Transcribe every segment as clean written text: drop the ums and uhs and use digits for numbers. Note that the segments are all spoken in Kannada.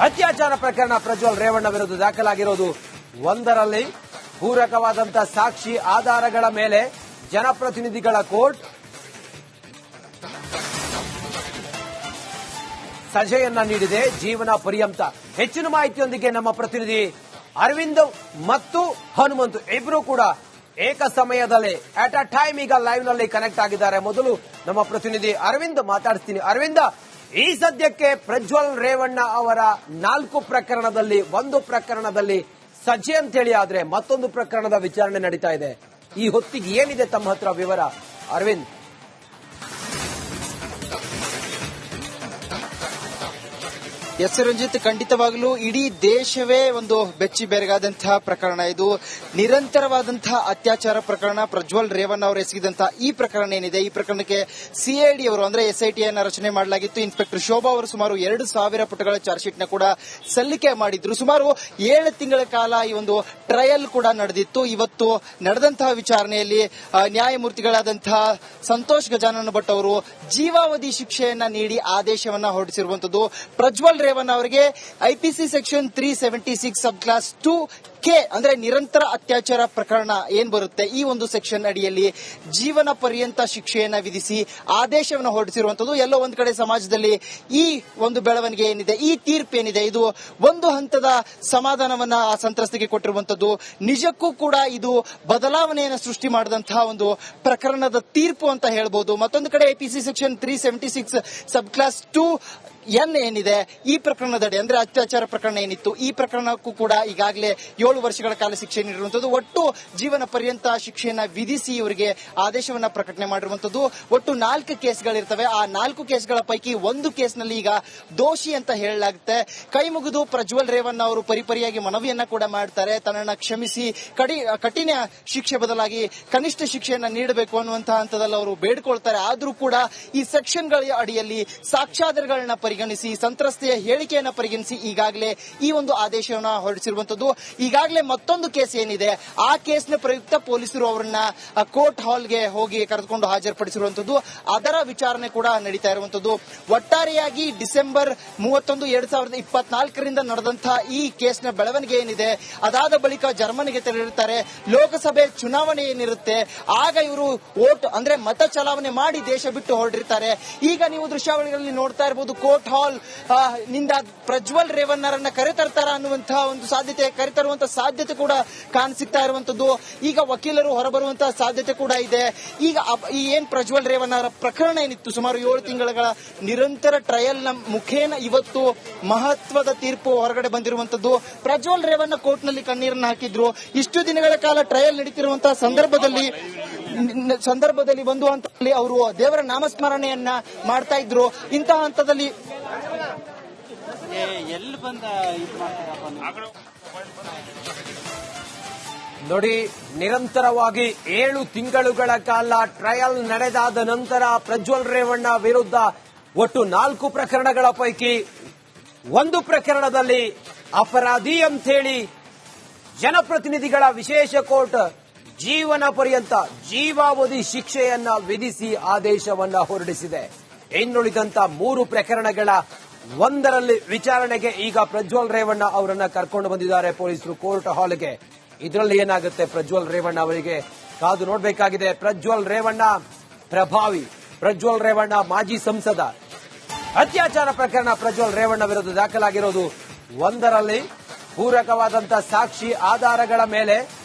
ಅತ್ಯಾಚಾರ ಪ್ರಕರಣ ಪ್ರಜ್ವಲ್ ರೇವಣ್ಣ ವಿರುದ್ಧ ದಾಖಲಾಗಿರೋದು ಒಂದರಲ್ಲಿ ಪೂರಕವಾದಂತಹ ಸಾಕ್ಷಿ ಆಧಾರಗಳ ಮೇಲೆ ಜನಪ್ರತಿನಿಧಿಗಳ ಕೋರ್ಟ್ ಸಜೆಯನ್ನ ನೀಡಿದೆ, ಜೀವನ ಪರ್ಯಂತ. ಹೆಚ್ಚಿನ ಮಾಹಿತಿಯೊಂದಿಗೆ ನಮ್ಮ ಪ್ರತಿನಿಧಿ ಅರವಿಂದ್ ಮತ್ತು ಹನುಮಂತ್ ಇಬ್ರು ಕೂಡ ಏಕ ಸಮಯದಲ್ಲಿ ಅಟ್ ಅ ಟೈಮ್ ಈಗ ಲೈವ್ ನಲ್ಲಿ ಕನೆಕ್ಟ್ ಆಗಿದ್ದಾರೆ. ಮೊದಲು ನಮ್ಮ ಪ್ರತಿನಿಧಿ ಅರವಿಂದ್ ಮಾತಾಡ್ತೀನಿ. ಅರವಿಂದ, ಈ ಸದ್ಯಕ್ಕೆ ಪ್ರಜ್ವಲ್ ರೇವಣ್ಣ ಅವರ 4 ಪ್ರಕರಣದಲ್ಲಿ ಒಂದು ಪ್ರಕರಣದಲ್ಲಿ ಸಜೆ ಅಂತೇಳಿ ಆದ್ರೆ ಮತ್ತೊಂದು ಪ್ರಕರಣದ ವಿಚಾರಣೆ ನಡೀತಾ ಇದೆ. ಈ ಹೊತ್ತಿಗೆ ಏನಿದೆ ತಮ್ಮ ಹತ್ರ ವಿವರ ಅರವಿಂದ್? ಎಸ್ ರಂಜಿತ್, ಖಂಡಿತವಾಗಲೂ ಇಡೀ ದೇಶವೇ ಒಂದು ಬೆಚ್ಚಿ ಬೆರಗಾದಂತಹ ಪ್ರಕರಣ ಇದು. ನಿರಂತರವಾದಂತಹ ಅತ್ಯಾಚಾರ ಪ್ರಕರಣ. ಪ್ರಜ್ವಲ್ ರೇವಣ್ಣ ಅವರು ಎಸಗಿದಂತಹ ಈ ಪ್ರಕರಣ ಏನಿದೆ, ಈ ಪ್ರಕರಣಕ್ಕೆ ಸಿಐಡಿ ಅವರು ಅಂದ್ರೆ SIT ಅನ್ನ ರಚನೆ ಮಾಡಲಾಗಿತ್ತು. ಇನ್ಸ್ಪೆಕ್ಟರ್ ಶೋಭಾ ಅವರು ಸುಮಾರು 2000 ಪುಟಗಳ ಚಾರ್ಜ್ ಶೀಟ್ ನ ಕೂಡ ಸಲ್ಲಿಕೆ ಮಾಡಿದ್ರು. ಸುಮಾರು 7 ತಿಂಗಳ ಕಾಲ ಈ ಒಂದು ಟ್ರಯಲ್ ಕೂಡ ನಡೆದಿತ್ತು. ಇವತ್ತು ನಡೆದಂತಹ ವಿಚಾರಣೆಯಲ್ಲಿ ನ್ಯಾಯಮೂರ್ತಿಗಳಾದಂತಹ ಸಂತೋಷ್ ಗಜಾನನ ಭಟ್ ಅವರು ಜೀವಾವಧಿ ಶಿಕ್ಷೆಯನ್ನ ನೀಡಿ ಆದೇಶವನ್ನ ಹೊರಡಿಸಿರುವಂತದ್ದು. ಪ್ರಜ್ವಲ್ ರೇವಣ್ಣ ಅವರಿಗೆ IPC ಸೆಕ್ಷನ್ 376 ಸಬ್ ಕ್ಲಾಸ್ 2K ಅಂದ್ರೆ ನಿರಂತರ ಅತ್ಯಾಚಾರ ಪ್ರಕರಣ ಏನ್ ಬರುತ್ತೆ, ಈ ಒಂದು ಸೆಕ್ಷನ್ ಅಡಿಯಲ್ಲಿ ಜೀವನ ಪರ್ಯಂತ ಶಿಕ್ಷೆಯನ್ನ ವಿಧಿಸಿ ಆದೇಶವನ್ನು ಹೊರಡಿಸಿರುವಂತದ್ದು. ಎಲ್ಲೋ ಒಂದ್ ಕಡೆ ಸಮಾಜದಲ್ಲಿ ಈ ಒಂದು ಬೆಳವಣಿಗೆ ಏನಿದೆ, ಈ ತೀರ್ಪು ಏನಿದೆ, ಇದು ಒಂದು ಹಂತದ ಸಮಾಧಾನವನ್ನ ಆ ಸಂತ್ರಸ್ತೆಗೆ ಕೊಟ್ಟಿರುವಂತದ್ದು. ನಿಜಕ್ಕೂ ಕೂಡ ಇದು ಬದಲಾವಣೆಯನ್ನು ಸೃಷ್ಟಿ ಮಾಡಿದಂತಹ ಒಂದು ಪ್ರಕರಣದ ತೀರ್ಪು ಅಂತ ಹೇಳ್ಬೋದು. ಮತ್ತೊಂದು ಕಡೆ IPC ಸೆಕ್ಷನ್ 376 ಸಬ್ ಕ್ಲಾಸ್ 2N ಏನಿದೆ, ಈ ಪ್ರಕರಣದಡಿ ಅಂದ್ರೆ ಅತ್ಯಾಚಾರ ಪ್ರಕರಣ ಏನಿತ್ತು, ಈ ಪ್ರಕರಣಕ್ಕೂ ಕೂಡ ಈಗಾಗಲೇ 7 ವರ್ಷಗಳ ಕಾಲ ಶಿಕ್ಷೆ ನೀಡಿರುವಂತದ್ದು. ಒಟ್ಟು ಜೀವನ ಪರ್ಯಂತ ಶಿಕ್ಷೆಯನ್ನ ವಿಧಿಸಿ ಇವರಿಗೆ ಆದೇಶವನ್ನ ಪ್ರಕಟಣೆ ಮಾಡಿರುವಂತದ್ದು. ಒಟ್ಟು 4 ಕೇಸ್ಗಳಿರ್ತವೆ. ಆ 4 ಕೇಸ್ಗಳ ಪೈಕಿ ಒಂದು ಕೇಸ್ನಲ್ಲಿ ಈಗ ದೋಷಿ ಅಂತ ಹೇಳಲಾಗುತ್ತೆ. ಕೈ ಮುಗಿದು ಪ್ರಜ್ವಲ್ ರೇವಣ್ಣ ಅವರು ಪರಿಪರಿಯಾಗಿ ಮನವಿಯನ್ನ ಕೂಡ ಮಾಡ್ತಾರೆ. ತನ್ನನ್ನ ಕ್ಷಮಿಸಿ ಕಠಿಣ ಶಿಕ್ಷೆ ಬದಲಾಗಿ ಕನಿಷ್ಠ ಶಿಕ್ಷೆಯನ್ನ ನೀಡಬೇಕು ಅನ್ನುವಂತಹ ಹಂತದಲ್ಲಿ ಅವರು ಬೇಡಿಕೊಳ್ತಾರೆ. ಆದ್ರೂ ಕೂಡ ಈ ಸೆಕ್ಷನ್ಗಳ ಅಡಿಯಲ್ಲಿ ಸಾಕ್ಷ್ಯಾಧಾರಗಳನ್ನ ಪರಿಗಣಿಸಿ, ಸಂತ್ರಸ್ತೆಯ ಹೇಳಿಕೆಯನ್ನ ಪರಿಗಣಿಸಿ ಈಗಾಗಲೇ ಈ ಒಂದು ಆದೇಶವನ್ನ ಹೊರಡಿಸಿರುವಂತದ್ದು. ಈಗಾಗಲೇ ಮತ್ತೊಂದು ಕೇಸ್ ಏನಿದೆ, ಆ ಕೇಸ್ನ ಪ್ರಯುಕ್ತ ಪೊಲೀಸರು ಅವರನ್ನ ಕೋರ್ಟ್ ಹಾಲ್ಗೆ ಹೋಗಿ ಕರೆದುಕೊಂಡು ಹಾಜರುಪಡಿಸಿರುವಂತದ್ದು. ಅದರ ವಿಚಾರಣೆ ಕೂಡ ನಡೀತಾ ಇರುವಂತದ್ದು. ಒಟ್ಟಾರೆಯಾಗಿ ಡಿಸೆಂಬರ್ 31, 2024ರಿಂದ ನಡೆದಂತಹ ಈ ಕೇಸ್ನ ಬೆಳವಣಿಗೆ ಏನಿದೆ, ಅದಾದ ಬಳಿಕ ಜರ್ಮನಿಗೆ ತೆರಳಿರುತ್ತಾರೆ. ಲೋಕಸಭೆ ಚುನಾವಣೆ ಏನಿರುತ್ತೆ, ಆಗ ಇವರು ವೋಟ್ ಅಂದ್ರೆ ಮತ ಚಲಾವಣೆ ಮಾಡಿ ದೇಶ ಬಿಟ್ಟು ಹೊರಟಿರ್ತಾರೆ. ಈಗ ನೀವು ದೃಶ್ಯಾವಳಿಗಳಲ್ಲಿ ನೋಡ್ತಾ ಇರಬಹುದು, ಕೋರ್ಟ್ ಹಾಲ್ ನಿಂದ ಪ್ರಜ್ವಲ್ ರೇವಣ್ಣರನ್ನ ಕರೆತರ್ತಾರ ಅನ್ನುವಂತಹ ಒಂದು ಕರೆತರುವಂತಹ ಸಾಧ್ಯತೆ ಕೂಡ ಕಾಣಿಸಿಕ್ತಾ ಇರುವಂತದ್ದು. ಈಗ ವಕೀಲರು ಹೊರಬರುವಂತಹ ಸಾಧ್ಯತೆ ಕೂಡ ಇದೆ. ಈಗ ಈ ಏನ್ ಪ್ರಜ್ವಲ್ ರೇವಣ್ಣರ ಪ್ರಕರಣ ಏನಿತ್ತು, ಸುಮಾರು 7 ತಿಂಗಳ ನಿರಂತರ ಟ್ರಯಲ್ ನ ಮುಖೇನ ಇವತ್ತು ಮಹತ್ವದ ತೀರ್ಪು ಹೊರಗಡೆ ಬಂದಿರುವಂತದ್ದು. ಪ್ರಜ್ವಲ್ ರೇವಣ್ಣ ಕೋರ್ಟ್ ನಲ್ಲಿ ಕಣ್ಣೀರನ್ನು ಹಾಕಿದ್ರು. ಇಷ್ಟು ದಿನಗಳ ಕಾಲ ಟ್ರಯಲ್ ನಡೀತಿರುವಂತಹ ಸಂದರ್ಭದಲ್ಲಿ ಒಂದು ಹಂತದಲ್ಲಿ ಅವರು ದೇವರ ನಾಮಸ್ಮರಣೆಯನ್ನ ಮಾಡ್ತಾ ಇದ್ರು. ಇಂತಹ ಹಂತದಲ್ಲಿ ನೋಡಿ, ನಿರಂತರವಾಗಿ 7 ತಿಂಗಳುಗಳ ಕಾಲ ಟ್ರಯಲ್ ನಡೆದಾದ ನಂತರ ಪ್ರಜ್ವಲ್ ರೇವಣ್ಣ ವಿರುದ್ಧ ಒಟ್ಟು 4 ಪ್ರಕರಣಗಳ ಪೈಕಿ ಒಂದು ಪ್ರಕರಣದಲ್ಲಿ ಅಪರಾಧಿ ಅಂತೇಳಿ ಜನಪ್ರತಿನಿಧಿಗಳ ವಿಶೇಷ ಕೋರ್ಟ್ ಜೀವನ ಪರ್ಯಂತ ಜೀವಾವಧಿ ಶಿಕ್ಷೆಯನ್ನ ವಿಧಿಸಿ ಆದೇಶವನ್ನ ಹೊರಡಿಸಿದೆ. ಇನ್ನುಳಿದಂತ 3 ಪ್ರಕರಣಗಳ ಒಂದರಲ್ಲಿ ವಿಚಾರಣೆಗೆ ಈಗ ಪ್ರಜ್ವಲ್ ರೇವಣ್ಣ ಅವರನ್ನ ಕರ್ಕೊಂಡು ಬಂದಿದ್ದಾರೆ ಪೊಲೀಸರು ಕೋರ್ಟ್ ಹಾಲ್ಗೆ. ಇದರಲ್ಲಿ ಏನಾಗುತ್ತೆ ಪ್ರಜ್ವಲ್ ರೇವಣ್ಣ ಅವರಿಗೆ ಕಾದು ನೋಡಬೇಕಾಗಿದೆ. ಪ್ರಜ್ವಲ್ ರೇವಣ್ಣ ಪ್ರಭಾವಿ, ಪ್ರಜ್ವಲ್ ರೇವಣ್ಣ ಮಾಜಿ ಸಂಸದ. ಅತ್ಯಾಚಾರ ಪ್ರಕರಣ ಪ್ರಜ್ವಲ್ ರೇವಣ್ಣ ವಿರುದ್ಧ ದಾಖಲಾಗಿರೋದು ಒಂದರಲ್ಲಿ ಪೂರಕವಾದಂತಹ ಸಾಕ್ಷಿ ಆಧಾರಗಳ ಮೇಲೆ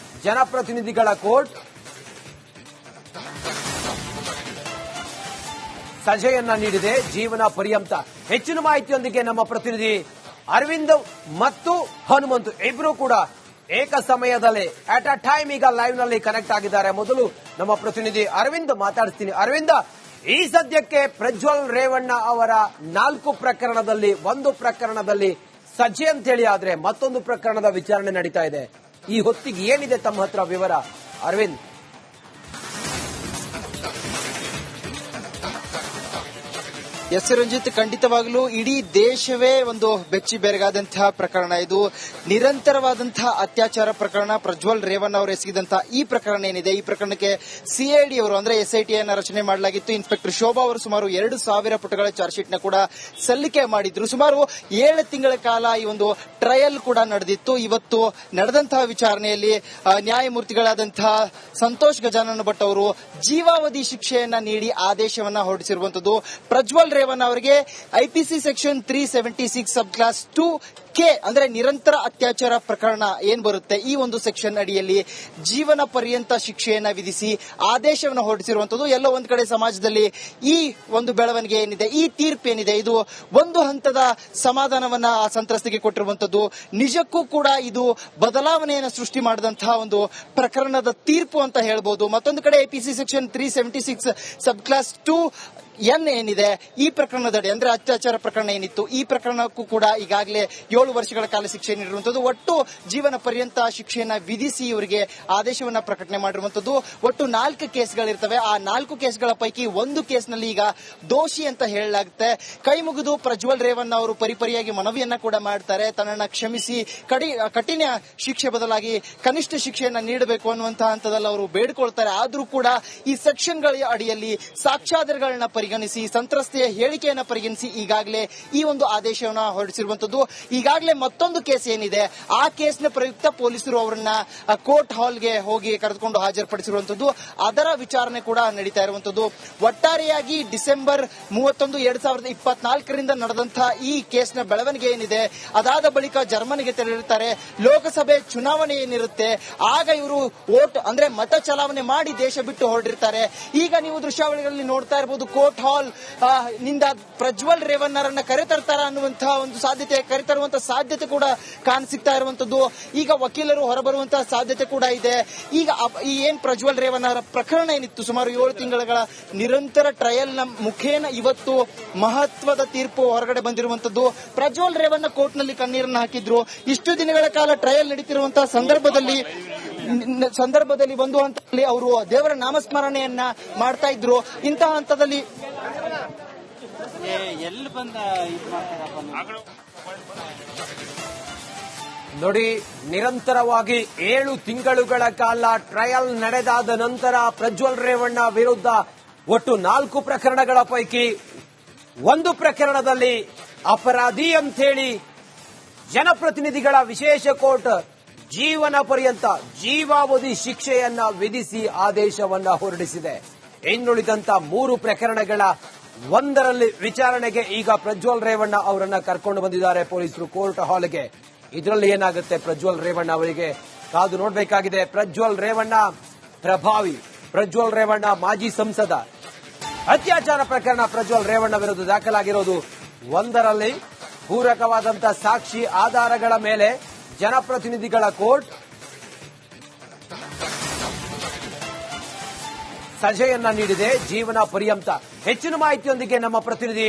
ಜನಪ್ರತಿನಿಧಿಗಳ ಕೋರ್ಟ್ ಸಜೆಯನ್ನ ನೀಡಿದೆ, ಜೀವನ ಪರ್ಯಂತ. ಹೆಚ್ಚಿನ ಮಾಹಿತಿಯೊಂದಿಗೆ ನಮ್ಮ ಪ್ರತಿನಿಧಿ ಅರವಿಂದ್ ಮತ್ತು ಹನುಮಂತ್ ಇಬ್ರು ಕೂಡ ಏಕ ಸಮಯದಲ್ಲಿ ಅಟ್ ಅ ಟೈಮ್ ಈಗ ಲೈವ್ ನಲ್ಲಿ ಕನೆಕ್ಟ್ ಆಗಿದ್ದಾರೆ. ಮೊದಲು ನಮ್ಮ ಪ್ರತಿನಿಧಿ ಅರವಿಂದ್ ಮಾತಾಡ್ತೀನಿ. ಅರವಿಂದ, ಈ ಸದ್ಯಕ್ಕೆ ಪ್ರಜ್ವಲ್ ರೇವಣ್ಣ ಅವರ 4 ಪ್ರಕರಣದಲ್ಲಿ ಒಂದು ಪ್ರಕರಣದಲ್ಲಿ ಸಜೆ ಅಂತೇಳಿ ಆದ್ರೆ ಮತ್ತೊಂದು ಪ್ರಕರಣದ ವಿಚಾರಣೆ ನಡೀತಾ ಇದೆ. ಈ ಹೊತ್ತಿಗೆ ಏನಿದೆ ತಮ್ಮ ಹತ್ರ ವಿವರ ಅರವಿಂದ್? ಎಸ್ ರಂಜಿತ್, ಖಂಡಿತವಾಗಲೂ ಇಡೀ ದೇಶವೇ ಒಂದು ಬೆಚ್ಚಿ ಬೆರಗಾದಂತಹ ಪ್ರಕರಣ. ಇದು ನಿರಂತರವಾದಂತಹ ಅತ್ಯಾಚಾರ ಪ್ರಕರಣ. ಪ್ರಜ್ವಲ್ ರೇವಣ್ಣ ಅವರು ಎಸಗಿದಂತಹ ಈ ಪ್ರಕರಣ ಏನಿದೆ, ಈ ಪ್ರಕರಣಕ್ಕೆ ಸಿಐಡಿ ಅವರು ಅಂದ್ರೆ SIT ಅನ್ನ ರಚನೆ ಮಾಡಲಾಗಿತ್ತು. ಇನ್ಸ್ಪೆಕ್ಟರ್ ಶೋಭಾ ಅವರು ಸುಮಾರು 2,000 ಪುಟಗಳ ಚಾರ್ಜ್ ಶೀಟ್ ನ ಕೂಡ ಸಲ್ಲಿಕೆ ಮಾಡಿದ್ರು. ಸುಮಾರು 7 ತಿಂಗಳ ಕಾಲ ಈ ಒಂದು ಟ್ರಯಲ್ ಕೂಡ ನಡೆದಿತ್ತು. ಇವತ್ತು ನಡೆದಂತಹ ವಿಚಾರಣೆಯಲ್ಲಿ ನ್ಯಾಯಮೂರ್ತಿಗಳಾದಂತಹ ಸಂತೋಷ್ ಗಜಾನನ್ ಭಟ್ ಅವರು ಜೀವಾವಧಿ ಶಿಕ್ಷೆಯನ್ನ ನೀಡಿ ಆದೇಶವನ್ನ ಹೊರಡಿಸಿರುವಂತದ್ದು. ಪ್ರಜ್ವಲ್ ರೇವಣ್ಣ ಅವರಿಗೆ IPC ಸೆಕ್ಷನ್ 376 ಸಬ್ ಕ್ಲಾಸ್ 2K ಅಂದ್ರೆ ನಿರಂತರ ಅತ್ಯಾಚಾರ ಪ್ರಕರಣ ಏನ್ ಬರುತ್ತೆ, ಈ ಒಂದು ಸೆಕ್ಷನ್ ಅಡಿಯಲ್ಲಿ ಜೀವನ ಪರ್ಯಂತ ಶಿಕ್ಷೆಯನ್ನ ವಿಧಿಸಿ ಆದೇಶವನ್ನು ಹೊರಡಿಸಿರುವಂತದ್ದು. ಎಲ್ಲೋ ಒಂದ್ ಕಡೆ ಸಮಾಜದಲ್ಲಿ ಈ ಒಂದು ಬೆಳವಣಿಗೆ ಏನಿದೆ, ಈ ತೀರ್ಪು ಏನಿದೆ, ಇದು ಒಂದು ಹಂತದ ಸಮಾಧಾನವನ್ನ ಆ ಸಂತ್ರಸ್ತಿಗೆ ಕೊಟ್ಟಿರುವಂತದ್ದು. ನಿಜಕ್ಕೂ ಕೂಡ ಇದು ಬದಲಾವಣೆಯನ್ನು ಸೃಷ್ಟಿ ಮಾಡಿದಂತಹ ಒಂದು ಪ್ರಕರಣದ ತೀರ್ಪು ಅಂತ ಹೇಳ್ಬೋದು. ಮತ್ತೊಂದು ಕಡೆ IPC ಸೆಕ್ಷನ್ 376 ಸಬ್ ಕ್ಲಾಸ್ 2N ಏನಿದೆ, ಈ ಪ್ರಕರಣದಡಿ ಅಂದ್ರೆ ಅತ್ಯಾಚಾರ ಪ್ರಕರಣ ಏನಿತ್ತು, ಈ ಪ್ರಕರಣಕ್ಕೂ ಕೂಡ ಈಗಾಗಲೇ 7 ವರ್ಷಗಳ ಕಾಲ ಶಿಕ್ಷೆ ನೀಡಿರುವಂತದ್ದು. ಒಟ್ಟು ಜೀವನ ಪರ್ಯಂತ ಶಿಕ್ಷೆಯನ್ನ ವಿಧಿಸಿ ಇವರಿಗೆ ಆದೇಶವನ್ನ ಪ್ರಕಟಣೆ ಮಾಡಿರುವಂತದ್ದು. ಒಟ್ಟು 4 ಕೇಸ್ಗಳಿರ್ತವೆ. ಆ 4 ಕೇಸ್ಗಳ ಪೈಕಿ ಒಂದು ಕೇಸ್ನಲ್ಲಿ ಈಗ ದೋಷಿ ಅಂತ ಹೇಳಲಾಗುತ್ತೆ. ಕೈ ಮುಗಿದು ಪ್ರಜ್ವಲ್ ರೇವಣ್ಣ ಅವರು ಪರಿಪರಿಯಾಗಿ ಮನವಿಯನ್ನ ಕೂಡ ಮಾಡ್ತಾರೆ. ತನ್ನನ್ನ ಕ್ಷಮಿಸಿ ಕಠಿಣ ಶಿಕ್ಷೆ ಬದಲಾಗಿ ಕನಿಷ್ಠ ಶಿಕ್ಷೆಯನ್ನ ನೀಡಬೇಕು ಅನ್ನುವಂತಹ ಹಂತದಲ್ಲಿ ಅವರು ಬೇಡಿಕೊಳ್ತಾರೆ. ಆದ್ರೂ ಕೂಡ ಈ ಸೆಕ್ಷನ್ಗಳ ಅಡಿಯಲ್ಲಿ ಸಾಕ್ಷ್ಯಾಧಾರಗಳನ್ನ ಪರಿಗಣಿಸಿ, ಸಂತ್ರಸ್ತೆಯ ಹೇಳಿಕೆಯನ್ನ ಪರಿಗಣಿಸಿ ಈಗಾಗಲೇ ಈ ಒಂದು ಆದೇಶವನ್ನು ಹೊರಡಿಸಿರುವಂತದ್ದು. ಈಗಾಗಲೇ ಮತ್ತೊಂದು ಕೇಸ್ ಏನಿದೆ, ಆ ಕೇಸ್ನ ಪ್ರಯುಕ್ತ ಪೊಲೀಸರು ಅವರನ್ನ ಕೋರ್ಟ್ ಹಾಲ್ಗೆ ಹೋಗಿ ಕರೆದುಕೊಂಡು ಹಾಜರುಪಡಿಸಿರುವಂತದ್ದು. ಅದರ ವಿಚಾರಣೆ ಕೂಡ ನಡೀತಾ ಇರುವಂತದ್ದು. ಒಟ್ಟಾರೆಯಾಗಿ ಡಿಸೆಂಬರ್ 31, 2024ರಿಂದ ನಡೆದಂತಹ ಈ ಕೇಸ್ನ ಬೆಳವಣಿಗೆ ಏನಿದೆ, ಅದಾದ ಬಳಿಕ ಜರ್ಮನಿಗೆ ತೆರಳಿರುತ್ತಾರೆ. ಲೋಕಸಭೆ ಚುನಾವಣೆ ಏನಿರುತ್ತೆ, ಆಗ ಇವರು ವೋಟ್ ಅಂದ್ರೆ ಮತ ಚಲಾವಣೆ ಮಾಡಿ ದೇಶ ಬಿಟ್ಟು ಹೊರಡಿರ್ತಾರೆ. ಈಗ ನೀವು ದೃಶ್ಯಾವಳಿಗಳಲ್ಲಿ ನೋಡ್ತಾ ಇರಬಹುದು, ಕೋರ್ಟ್ ಹಾಲ್ ನಿಂದ ಪ್ರಜ್ವಲ್ ರೇವಣ್ಣರನ್ನ ಕರೆತರ್ತಾರ ಅನ್ನುವಂತಹ ಒಂದು ಕರೆತರುವಂತಹ ಸಾಧ್ಯತೆ ಕೂಡ ಕಾಣಿಸಿಗ್ತಾ ಇರುವಂತದ್ದು. ಈಗ ವಕೀಲರು ಹೊರಬರುವಂತಹ ಸಾಧ್ಯತೆ ಕೂಡ ಇದೆ. ಈಗ ಈ ಏನ್ ಪ್ರಜ್ವಲ್ ರೇವಣ್ಣರ ಪ್ರಕರಣ ಏನಿತ್ತು, ಸುಮಾರು 7 ತಿಂಗಳ ನಿರಂತರ ಟ್ರಯಲ್ ನ ಮುಖೇನ ಇವತ್ತು ಮಹತ್ವದ ತೀರ್ಪು ಹೊರಗಡೆ ಬಂದಿರುವಂತದ್ದು. ಪ್ರಜ್ವಲ್ ರೇವಣ್ಣ ಕೋರ್ಟ್ ನಲ್ಲಿ ಕಣ್ಣೀರನ್ನು ಹಾಕಿದ್ರು. ಇಷ್ಟು ದಿನಗಳ ಕಾಲ ಟ್ರಯಲ್ ನಡೀತಿರುವಂತಹ ಸಂದರ್ಭದಲ್ಲಿ ಒಂದು ಹಂತದಲ್ಲಿ ಅವರು ದೇವರ ನಾಮಸ್ಮರಣೆಯನ್ನ ಮಾಡ್ತಾ ಇದ್ರು. ಇಂತಹ ಹಂತದಲ್ಲಿ ನೋಡಿ, ನಿರಂತರವಾಗಿ 7 ತಿಂಗಳುಗಳ ಕಾಲ ಟ್ರಯಲ್ ನಡೆದಾದ ನಂತರ ಪ್ರಜ್ವಲ್ ರೇವಣ್ಣ ವಿರುದ್ಧ ಒಟ್ಟು 4 ಪ್ರಕರಣಗಳ ಪೈಕಿ ಒಂದು ಪ್ರಕರಣದಲ್ಲಿ ಅಪರಾಧಿ ಅಂತೇಳಿ ಜನಪ್ರತಿನಿಧಿಗಳ ವಿಶೇಷ ಕೋರ್ಟ್ ಜೀವನ ಪರ್ಯಂತ ಜೀವಾವಧಿ ಶಿಕ್ಷೆಯನ್ನ ವಿಧಿಸಿ ಆದೇಶವನ್ನ ಹೊರಡಿಸಿದೆ. ಇನ್ನುಳಿದಂತ 3 ಪ್ರಕರಣಗಳ ಒಂದರಲ್ಲಿ ವಿಚಾರಣೆಗೆ ಈಗ ಪ್ರಜ್ವಲ್ ರೇವಣ್ಣ ಅವರನ್ನ ಕರ್ಕೊಂಡು ಬಂದಿದ್ದಾರೆ ಪೊಲೀಸರು ಕೋರ್ಟ್ ಹಾಲ್ಗೆ. ಇದರಲ್ಲಿ ಏನಾಗುತ್ತೆ ಪ್ರಜ್ವಲ್ ರೇವಣ್ಣ ಅವರಿಗೆ ಕಾದು ನೋಡಬೇಕಾಗಿದೆ. ಪ್ರಜ್ವಲ್ ರೇವಣ್ಣ ಪ್ರಭಾವಿ, ಪ್ರಜ್ವಲ್ ರೇವಣ್ಣ ಮಾಜಿ ಸಂಸದ. ಅತ್ಯಾಚಾರ ಪ್ರಕರಣ ಪ್ರಜ್ವಲ್ ರೇವಣ್ಣ ವಿರುದ್ಧ ದಾಖಲಾಗಿರೋದು. ಒಂದರಲ್ಲಿ ಪೂರಕವಾದಂತಹ ಸಾಕ್ಷಿ ಆಧಾರಗಳ ಮೇಲೆ ಜನಪ್ರತಿನಿಧಿಗಳ ಕೋರ್ಟ್ ಸಜೆಯನ್ನ ನೀಡಿದೆ, ಜೀವನ ಪರ್ಯಂತ. ಹೆಚ್ಚಿನ ಮಾಹಿತಿಯೊಂದಿಗೆ ನಮ್ಮ ಪ್ರತಿನಿಧಿ